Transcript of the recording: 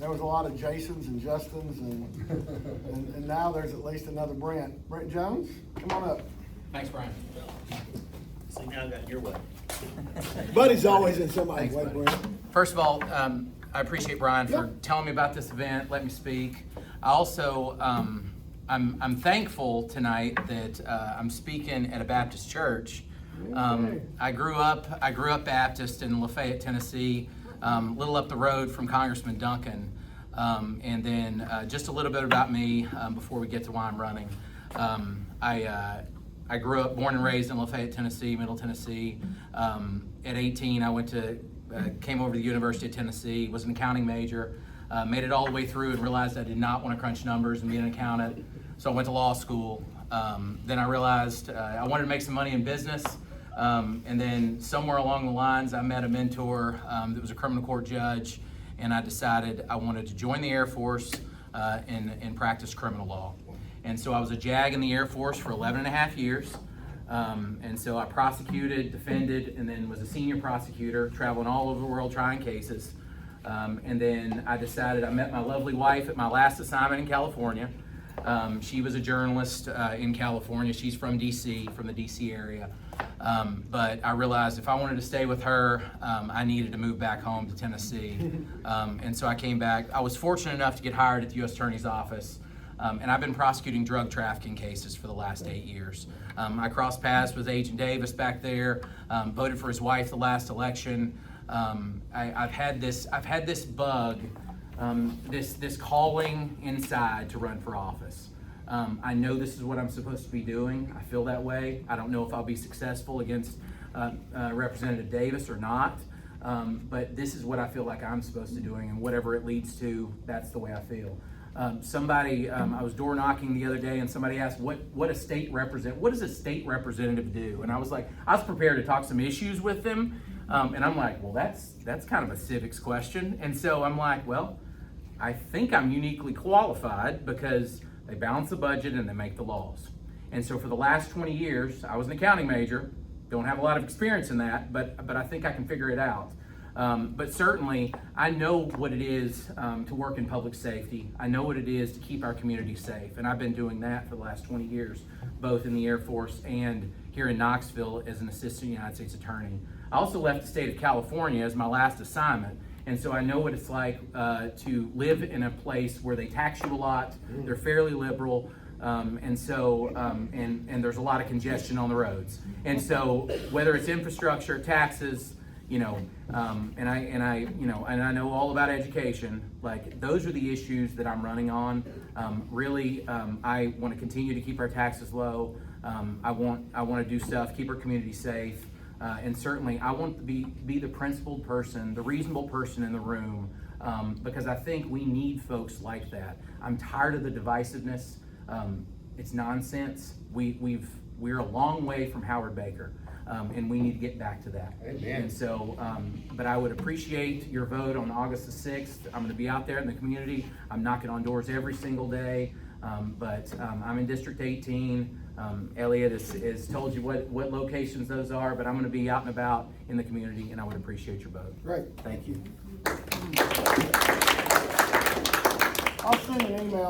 there was a lot of Jasons and Justins, and now there's at least another Brent. Brent Jones, come on up. Thanks, Brian. See, now I got your way. Buddy's always in somebody's way, Thanks, buddy. Brent. First of all, I appreciate Brian for Yep. telling me about this event, let me speak. I also, I'm thankful tonight that I'm speaking at a Baptist church. I grew up Baptist in Lafayette, Tennessee, a little up the road from Congressman Duncan. And then just a little bit about me before we get to why I'm running. I grew up, born and raised in Lafayette, Tennessee, Middle Tennessee. At 18, I came over to the University of Tennessee, was an accounting major, made it all the way through and realized I did not want to crunch numbers and be an accountant. So I went to law school. Then I realized I wanted to make some money in business. And then somewhere along the lines, I met a mentor that was a criminal court judge, and I decided I wanted to join the Air Force and practice criminal law. And so I was a JAG in the Air Force for 11 and a half years. And so I prosecuted, defended, and then was a senior prosecutor, traveling all over the world trying cases. And then I decided, I met my lovely wife at my last assignment in California. She was a journalist in California. She's from DC, from the DC area. But I realized if I wanted to stay with her, I needed to move back home to Tennessee. And so I came back. I was fortunate enough to get hired at the U.S. Attorney's Office. And I've been prosecuting drug trafficking cases for the last 8 years. I crossed paths with Agent Davis back there, voted for his wife the last election. I've had this bug, this calling inside to run for office. I know this is what I'm supposed to be doing. I feel that way. I don't know if I'll be successful against Representative Davis or not, but this is what I feel like I'm supposed to be doing, and whatever it leads to, that's the way I feel. I was door knocking the other day, and somebody asked, what does a state representative do? And I was prepared to talk some issues with them, and I'm like, well, that's kind of a civics question. And so I'm like, well, I think I'm uniquely qualified because they balance the budget and they make the laws. And so for the last 20 years, I was an accounting major, don't have a lot of experience in that, but I think I can figure it out. But certainly, I know what it is to work in public safety. I know what it is to keep our community safe, and I've been doing that for the last 20 years, both in the Air Force and here in Knoxville as an assistant United States attorney. I also left the state of California as my last assignment, and so I know what it's like to live in a place where they tax you a lot, they're fairly liberal, and there's a lot of congestion on the roads. And so whether it's infrastructure, taxes, and I know all about education. Like, those are the issues that I'm running on. I want to continue to keep our taxes low. I want to do stuff, keep our community safe, and certainly I want to be the principled person, the reasonable person in the room, because I think we need folks like that. I'm tired of the divisiveness. It's nonsense. We're a long way from Howard Baker. And we need to get back to that. Amen. And so, but I would appreciate your vote on August the 6th. I'm going to be out there in the community. I'm knocking on doors every single day. But I'm in District 18. Elliot has told you what locations those are, but I'm going to be out and about in the community, and I would appreciate your vote. Great. Thank you. I'll send an email